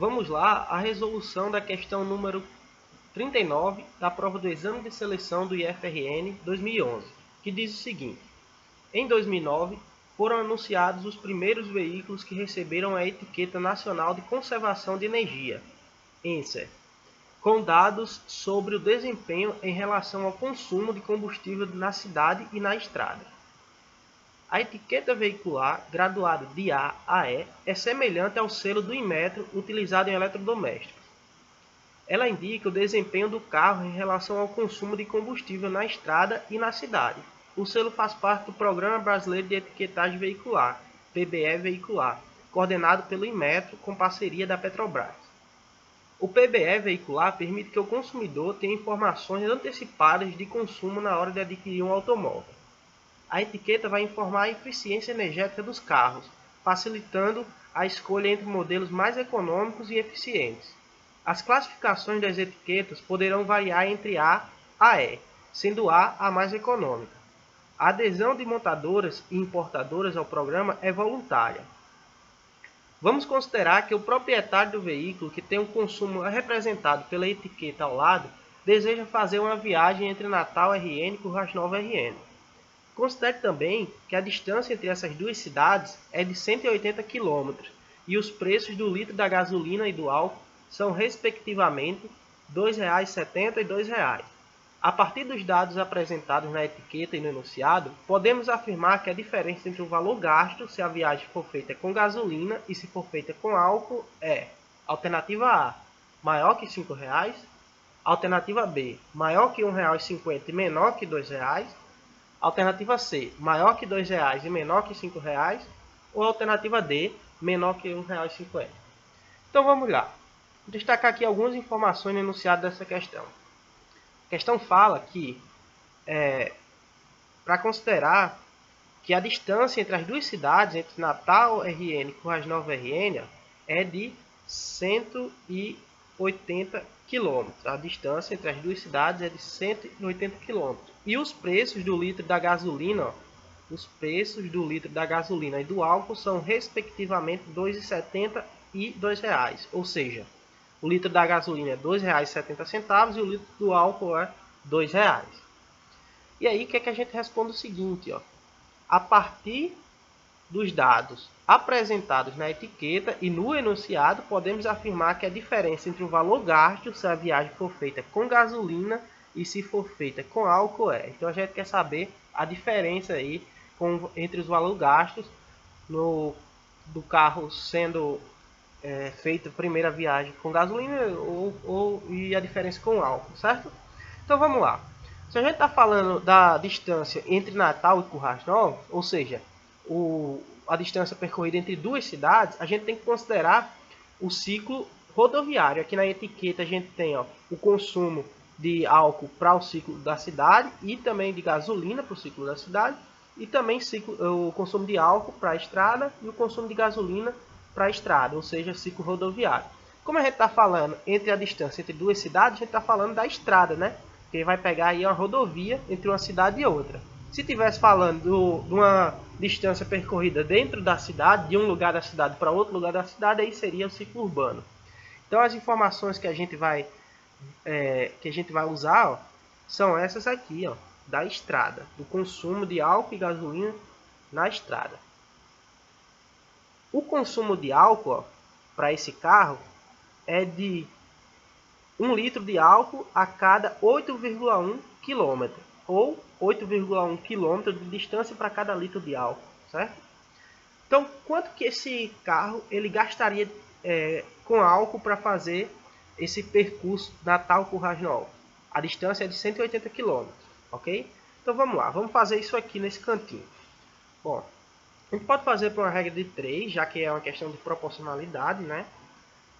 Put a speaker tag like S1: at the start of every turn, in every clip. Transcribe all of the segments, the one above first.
S1: Vamos lá à resolução da questão número 39 da prova do Exame de Seleção do IFRN 2011, que diz o seguinte: em 2009, foram anunciados os primeiros veículos que receberam a etiqueta nacional de conservação de energia, ENSER, com dados sobre o desempenho em relação ao consumo de combustível na cidade e na estrada. A etiqueta veicular, graduada de A a E, é semelhante ao selo do Inmetro utilizado em eletrodomésticos. Ela indica o desempenho do carro em relação ao consumo de combustível na estrada e na cidade. O selo faz parte do Programa Brasileiro de Etiquetagem Veicular, PBE Veicular, coordenado pelo Inmetro com parceria da Petrobras. O PBE Veicular permite que o consumidor tenha informações antecipadas de consumo na hora de adquirir um automóvel. A etiqueta vai informar a eficiência energética dos carros, facilitando a escolha entre modelos mais econômicos e eficientes. As classificações das etiquetas poderão variar entre A a E, sendo A a mais econômica. A adesão de montadoras e importadoras ao programa é voluntária. Vamos considerar que o proprietário do veículo, que tem um consumo representado pela etiqueta ao lado, deseja fazer uma viagem entre Natal RN e Currais Novos RN. Considere também que a distância entre essas duas cidades é de 180 km e os preços do litro da gasolina e do álcool são respectivamente R$ 2,70 e R$ 2,00. A partir dos dados apresentados na etiqueta e no enunciado, podemos afirmar que a diferença entre o valor gasto se a viagem for feita com gasolina e se for feita com álcool é: alternativa A, maior que R$ 5,00, alternativa B, maior que R$ 1,50 e menor que R$ 2,00, alternativa C, maior que R$ 2,00 e menor que R$ 5,00, ou alternativa D, menor que R$ 1,50. Então vamos lá. Vou destacar aqui algumas informações no enunciado dessa questão. A questão fala que, para considerar que a distância entre as duas cidades, entre Natal RN e Currais Novos RN, é de 180 km. A distância entre as duas cidades é de 180 km. E os preços do litro da gasolina, e do álcool são respectivamente R$ 2,70 e R$ 2,00. Ou seja, o litro da gasolina é R$ 2,70 e o litro do álcool é R$ 2,00. E aí, o que é que a gente responde o seguinte, ó? A partir dos dados apresentados na etiqueta e no enunciado, podemos afirmar que a diferença entre o valor gasto se a viagem for feita com gasolina e se for feita com álcool é. Então a gente quer saber a diferença aí entre os valores gastos do carro sendo feita a primeira viagem com gasolina e a diferença com álcool, certo? Então vamos lá. Se a gente está falando da distância entre Natal e Currais Novos, ou seja, a distância percorrida entre duas cidades, a gente tem que considerar o ciclo rodoviário. Aqui na etiqueta a gente tem o consumo de álcool para o ciclo da cidade e também de gasolina para o ciclo da cidade e também o consumo de álcool para a estrada e o consumo de gasolina para a estrada, ou seja, ciclo rodoviário. Como a gente está falando entre a distância entre duas cidades, a gente está falando da estrada, né? Que vai pegar aí uma rodovia entre uma cidade e outra. Se estivesse falando de uma distância percorrida dentro da cidade, de um lugar da cidade para outro lugar da cidade, aí seria o ciclo urbano. Então as informações que a gente vai usar, são essas aqui, da estrada, do consumo de álcool e gasolina na estrada. O consumo de álcool para esse carro é de 1 litro de álcool a cada 8,1 km, ou 8,1 km de distância para cada litro de álcool, certo? Então, quanto que esse carro ele gastaria com álcool para fazer esse percurso Natal-Currais Novos? A distância é de 180 km, ok? Então vamos lá, vamos fazer isso aqui nesse cantinho. Bom, a gente pode fazer por uma regra de 3, já que é uma questão de proporcionalidade, né?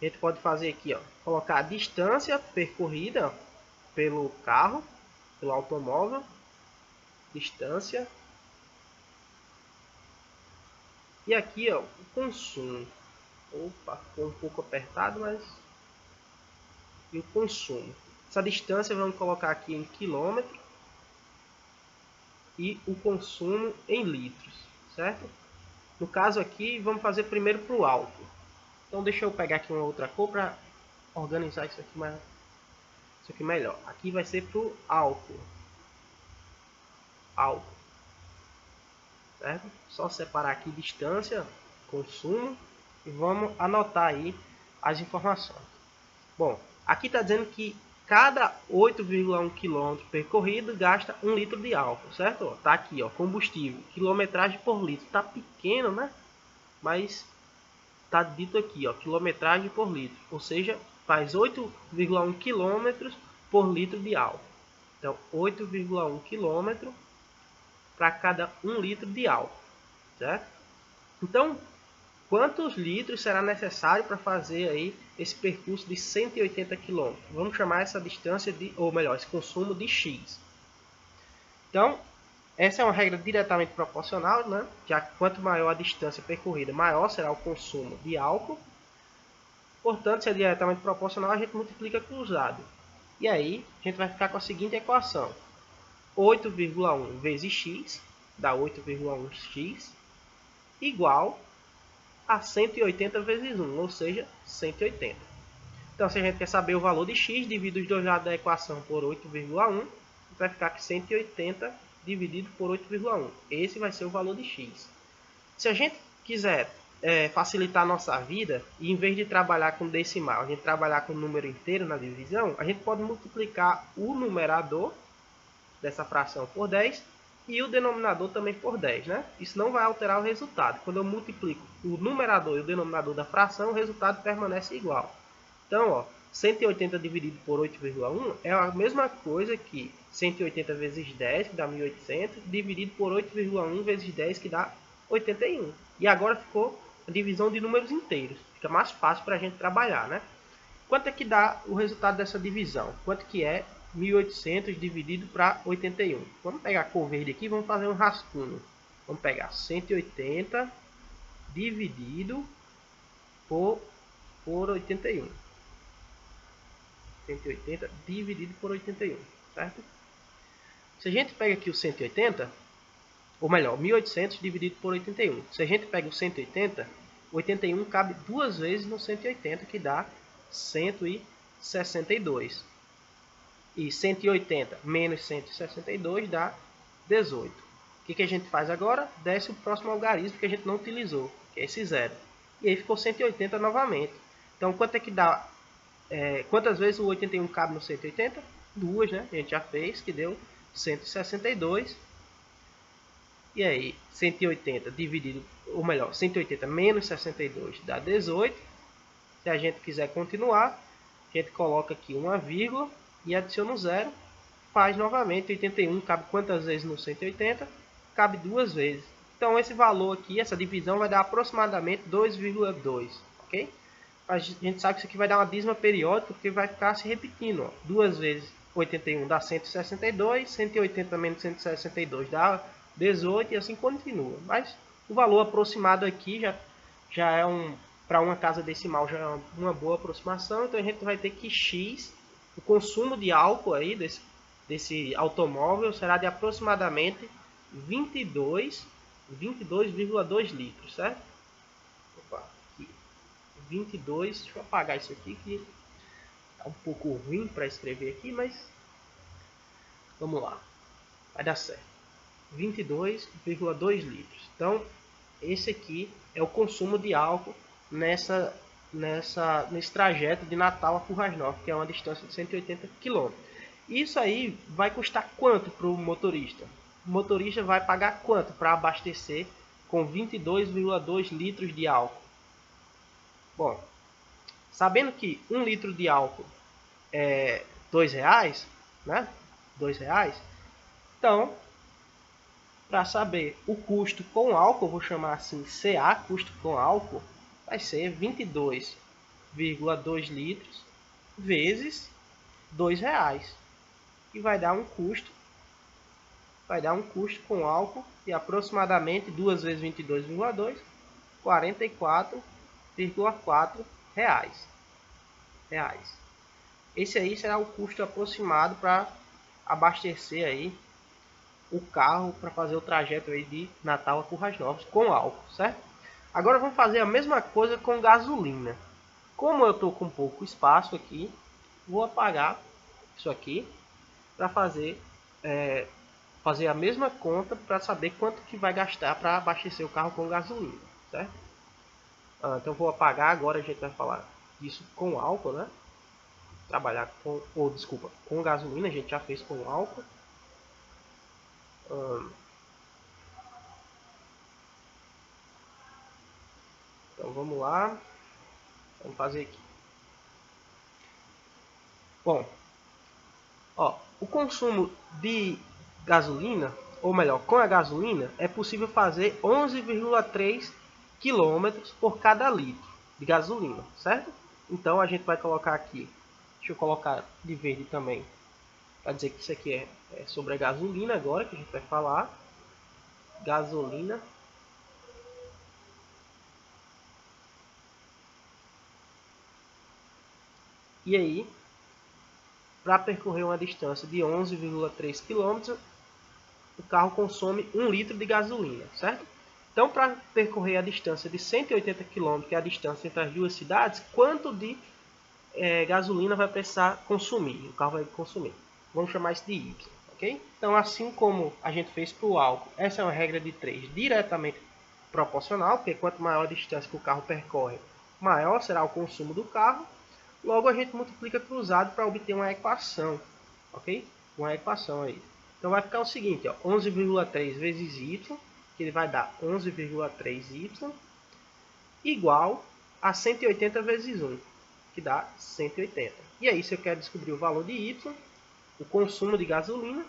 S1: A gente pode fazer aqui, colocar a distância percorrida pelo carro, pelo automóvel, distância. E aqui, o consumo. Opa, ficou um pouco apertado, mas... E o consumo. Essa distância vamos colocar aqui em quilômetro. E o consumo em litros, certo? No caso aqui, vamos fazer primeiro para o álcool. Então deixa eu pegar aqui uma outra cor para organizar isso aqui melhor. Aqui vai ser para o álcool. Certo? Só separar aqui distância, consumo e vamos anotar aí as informações. Bom, aqui está dizendo que cada 8,1 km percorrido gasta 1 litro de álcool, certo? Está aqui, ó, combustível, quilometragem por litro. Está pequeno, né? Mas está dito aqui, ó, quilometragem por litro. Ou seja, faz 8,1 km por litro de álcool. Então, 8,1 km para cada 1 litro de álcool, certo? Então, quantos litros será necessário para fazer aí esse percurso de 180 km? Vamos chamar essa distância de, ou melhor, esse consumo de X. Então, essa é uma regra diretamente proporcional, né? Já que quanto maior a distância percorrida, maior será o consumo de álcool. Portanto, se é diretamente proporcional, a gente multiplica cruzado. E aí, a gente vai ficar com a seguinte equação. 8,1 vezes x, dá 8,1x, igual a 180 vezes 1, ou seja, 180. Então, se a gente quer saber o valor de x, divide os dois lados da equação por 8,1, vai ficar que 180 dividido por 8,1. Esse vai ser o valor de x. Se a gente quiser facilitar a nossa vida, e em vez de trabalhar com decimal, a gente trabalhar com número inteiro na divisão, a gente pode multiplicar o numerador dessa fração por 10 e o denominador também por 10, né? Isso não vai alterar o resultado. Quando eu multiplico o numerador e o denominador da fração, o resultado permanece igual. Então, ó, 180 dividido por 8,1 é a mesma coisa que 180 vezes 10, que dá 1.800, dividido por 8,1 vezes 10, que dá 81. E agora ficou a divisão de números inteiros. Fica mais fácil para a gente trabalhar, né? Quanto é que dá o resultado dessa divisão? Quanto que é 1.800 dividido para 81? Vamos pegar a cor verde aqui e vamos fazer um rascunho. Vamos pegar 180 dividido por 81. 180 dividido por 81, certo? Se a gente pega aqui o 180, ou melhor, 1.800 dividido por 81. Se a gente pega o 180, 81 cabe duas vezes no 180, que dá 162. E 180 menos 162 dá 18. O que a gente faz agora? Desce o próximo algarismo que a gente não utilizou, que é esse zero. E aí ficou 180 novamente. Então, quanto é que dá? Quantas vezes o 81 cabe no 180? Duas, né? A gente já fez, que deu 162. E aí, 180 dividido, ou melhor, 180 menos 62 dá 18. Se a gente quiser continuar, a gente coloca aqui uma vírgula e adiciona um zero. Faz novamente, 81 cabe quantas vezes no 180? Cabe duas vezes. Então, esse valor aqui, essa divisão vai dar aproximadamente 2,2, ok? A gente sabe que isso aqui vai dar uma dízima periódica, porque vai ficar se repetindo. Ó. Duas vezes 81 dá 162, 180 menos 162 dá 18 e assim continua. Mas o valor aproximado aqui já é para uma casa decimal já é uma boa aproximação. Então a gente vai ter que x, o consumo de álcool aí desse automóvel será de aproximadamente 22,2 litros, certo? Opa, aqui. 22, deixa eu apagar isso aqui que tá um pouco ruim para escrever aqui, mas vamos lá, vai dar certo. 22,2 litros. Então, esse aqui é o consumo de álcool nesse trajeto de Natal a Currais Novas, que é uma distância de 180 km. Isso aí vai custar quanto para o motorista? O motorista vai pagar quanto para abastecer com 22,2 litros de álcool? Bom, sabendo que 1 litro de álcool é R$2, né? R$2. Então, para saber o custo com álcool, vou chamar assim CA, custo com álcool, vai ser 22,2 litros vezes R$2, que vai dar um custo com álcool de aproximadamente 2 vezes 22,2, R$ 44,4 reais. Esse aí será o custo aproximado para abastecer aí o carro para fazer o trajeto aí de Natal a Currais Novas com álcool, certo? Agora vamos fazer a mesma coisa com gasolina. Como eu estou com pouco espaço aqui, vou apagar isso aqui para fazer a mesma conta para saber quanto que vai gastar para abastecer o carro com gasolina, certo? Então vou apagar. Agora a gente vai falar disso com álcool, né? Trabalhar com, desculpa, com gasolina, a gente já fez com álcool. Então vamos lá, vamos fazer aqui. Bom, o consumo de gasolina, ou melhor, com a gasolina, é possível fazer 11,3 km por cada litro de gasolina, certo? Então a gente vai colocar aqui, deixa eu colocar de verde também, para dizer que isso aqui é sobre a gasolina agora, que a gente vai falar. Gasolina. E aí, para percorrer uma distância de 11,3 km, o carro consome 1 litro de gasolina, certo? Então, para percorrer a distância de 180 km, que é a distância entre as duas cidades, quanto de gasolina vai precisar consumir? O carro vai consumir. Vamos chamar isso de Y, ok? Então, assim como a gente fez para o álcool, essa é uma regra de 3 diretamente proporcional, porque quanto maior a distância que o carro percorre, maior será o consumo do carro. Logo, a gente multiplica cruzado para obter uma equação, ok? Uma equação aí. Então, vai ficar o seguinte, 11,3 vezes y, que ele vai dar 11,3y, igual a 180 vezes 1, que dá 180. E aí, se eu quero descobrir o valor de y, o consumo de gasolina,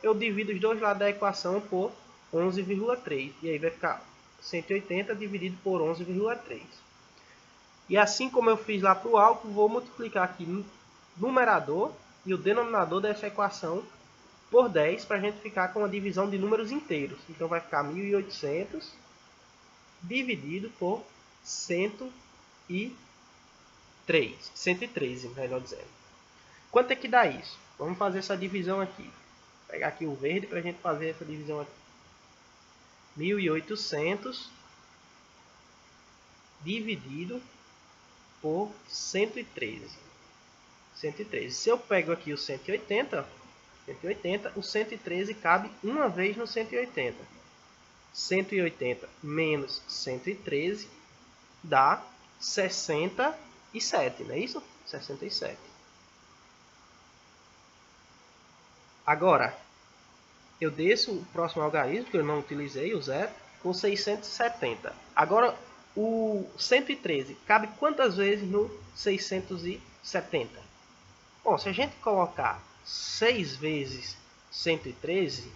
S1: eu divido os dois lados da equação por 11,3. E aí vai ficar 180 dividido por 11,3. E assim como eu fiz lá para o álcool, vou multiplicar aqui no numerador e o denominador dessa equação por 10 para a gente ficar com a divisão de números inteiros. Então vai ficar 1.800 dividido por 113, melhor dizendo. Quanto é que dá isso? Vamos fazer essa divisão aqui. Vou pegar aqui o verde para a gente fazer essa divisão aqui. 1.800 dividido por 113. 113. Se eu pego aqui o 180, o 113 cabe uma vez no 180. 180 menos 113 dá 67, não é isso? 67. Agora, eu desço o próximo algarismo, que eu não utilizei, o zero, com 670. Agora, o 113 cabe quantas vezes no 670? Bom, se a gente colocar 6 vezes 113,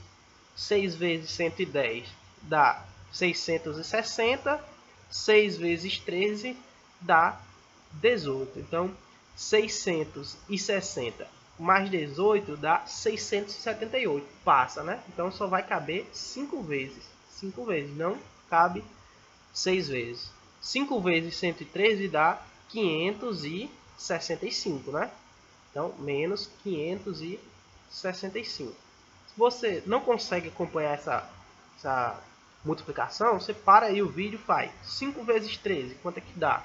S1: 6 vezes 110 dá 660, 6 vezes 13 dá 18. Então, 660 mais 18 dá 678. Passa, né? Então, só vai caber 5 vezes. 5 vezes, não cabe 6 vezes. 5 vezes 113 dá 565, né? Então, menos 565. Se você não consegue acompanhar essa multiplicação, você para aí o vídeo e faz 5 vezes 13, quanto é que dá?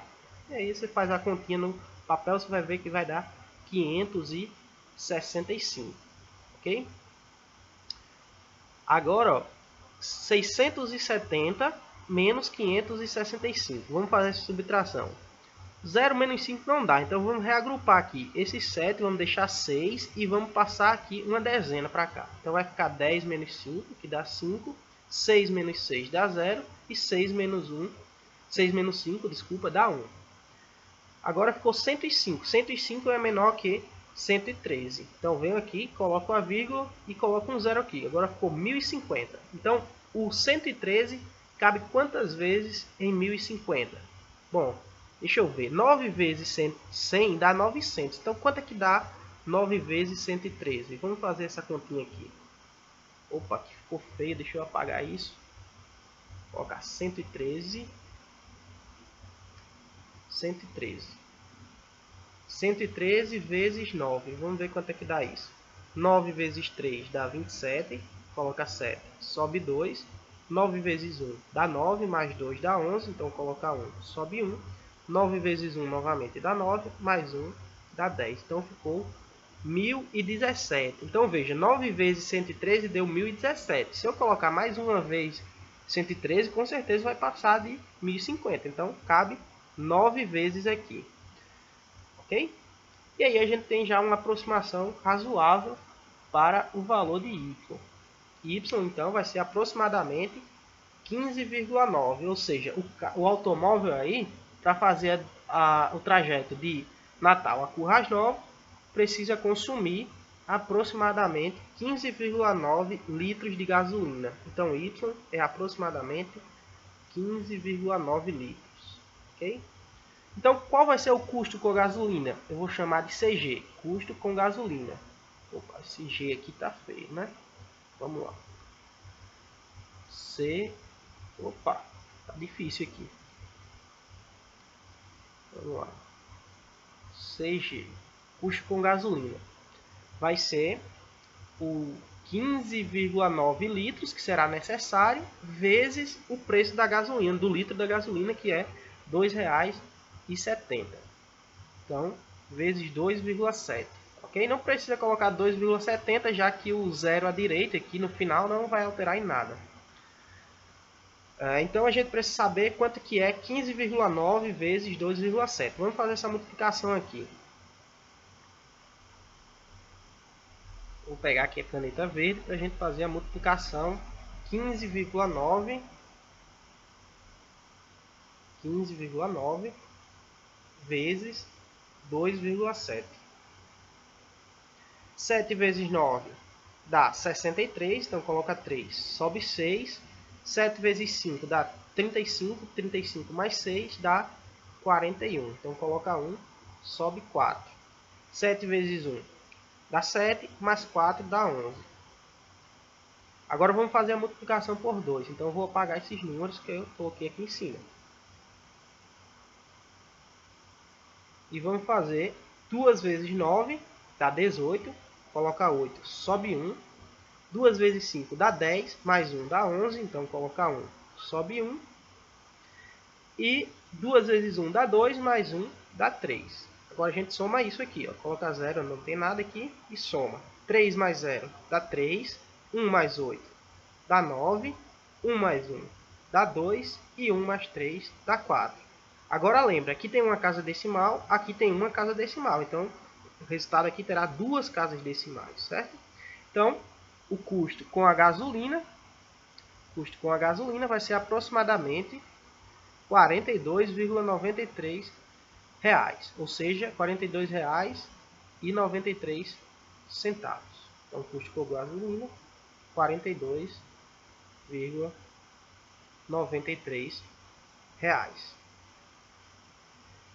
S1: E aí você faz a continha no papel, você vai ver que vai dar 565, ok? Agora, ó, 670 menos 565. Vamos fazer essa subtração. 0 menos 5 não dá, então vamos reagrupar aqui esses 7, vamos deixar 6 e vamos passar aqui uma dezena para cá. Então vai ficar 10 menos 5, que dá 5, 6 menos 6 dá 0 e 6 menos 5, desculpa, dá 1. Agora ficou 105, 105 é menor que 113. Então venho aqui, coloco uma vírgula e coloco um zero aqui. Agora ficou 1050. Então o 113 cabe quantas vezes em 1050? Bom, deixa eu ver. 9 vezes 100 dá 900. Então, quanto é que dá 9 vezes 113? Vamos fazer essa continha aqui. Opa, que ficou feio. Deixa eu apagar isso. Vou colocar 113. 113. 113 vezes 9. Vamos ver quanto é que dá isso. 9 vezes 3 dá 27. Coloca 7. Sobe 2. 9 vezes 1 dá 9, mais 2 dá 11, então colocar 1, sobe 1. 9 vezes 1 novamente dá 9, mais 1 dá 10. Então ficou 1017. Então veja, 9 vezes 113 deu 1017. Se eu colocar mais uma vez 113, com certeza vai passar de 1050. Então cabe 9 vezes aqui. Ok? E aí a gente tem já uma aproximação razoável para o valor de y. Y então vai ser aproximadamente 15,9, ou seja, o automóvel aí, para fazer o trajeto de Natal a Currais Novas, precisa consumir aproximadamente 15,9 litros de gasolina. Então, Y é aproximadamente 15,9 litros. Ok? Então, qual vai ser o custo com gasolina? Eu vou chamar de CG, custo com gasolina. Opa, esse G aqui tá feio, né? Vamos lá. Opa, tá difícil aqui. Vamos lá. CG, custo com gasolina. Vai ser o 15,9 litros que será necessário, vezes o preço da gasolina, do litro da gasolina, que é R$ 2,70. Então, vezes 2,7. Ok? Não precisa colocar 2,70, já que o zero à direita aqui no final não vai alterar em nada. Então a gente precisa saber quanto que é 15,9 vezes 2,7. Vamos fazer essa multiplicação aqui. Vou pegar aqui a caneta verde para a gente fazer a multiplicação. 15,9 vezes 2,7. 7 vezes 9 dá 63, então coloca 3, sobe 6. 7 vezes 5 dá 35, 35 mais 6 dá 41, então coloca 1, sobe 4. 7 vezes 1 dá 7, mais 4 dá 11. Agora vamos fazer a multiplicação por 2, então eu vou apagar esses números que eu coloquei aqui em cima. E vamos fazer 2 vezes 9 dá 18, coloca 8, sobe 1. 2 vezes 5 dá 10, mais 1 dá 11, então colocar 1, sobe 1. E 2 vezes 1 dá 2, mais 1 dá 3. Agora a gente soma isso aqui, ó. Coloca 0, não tem nada aqui, e soma. 3 mais 0 dá 3, 1 mais 8 dá 9, 1 mais 1 dá 2, e 1 mais 3 dá 4. Agora lembra, aqui tem uma casa decimal, aqui tem uma casa decimal, então o resultado aqui terá duas casas decimais, certo? Então, o custo com a gasolina vai ser aproximadamente R$ 42,93, ou seja, R$ 42,93. Então, o custo com gasolina, R$ 42,93.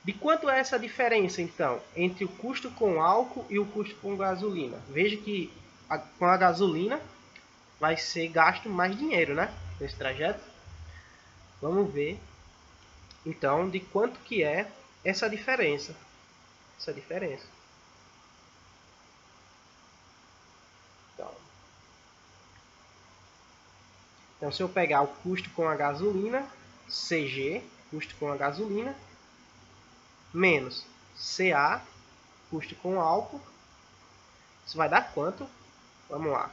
S1: De quanto é essa diferença, então, entre o custo com álcool e o custo com gasolina? Veja que com a gasolina vai ser gasto mais dinheiro, né? Nesse trajeto. Vamos ver, então, de quanto que é essa diferença. Então, se eu pegar o custo com a gasolina, CG, custo com a gasolina, menos CA, custo com álcool, isso vai dar quanto? Vamos lá.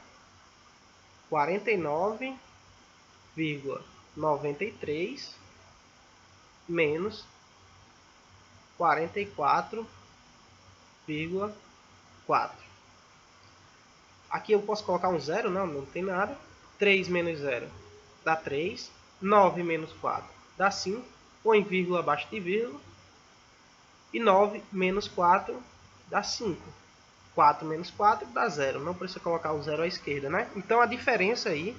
S1: 49,93 menos 44,4. Aqui eu posso colocar um zero, não tem nada. 3 menos 0 dá 3. 9 menos 4 dá 5. Põe vírgula abaixo de vírgula. E 9 menos 4 dá 5. 4 menos 4 dá 0. Não precisa colocar o 0 à esquerda, né? Então a diferença aí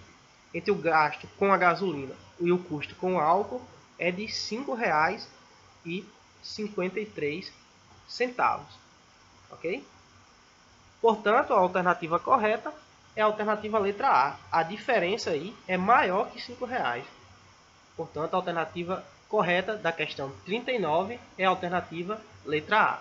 S1: entre o gasto com a gasolina e o custo com o álcool é de R$ 5,53. Ok? Portanto, a alternativa correta é a alternativa letra A. A diferença aí é maior que R$ 5,00. Portanto, a alternativa correta da questão 39 é a alternativa letra A.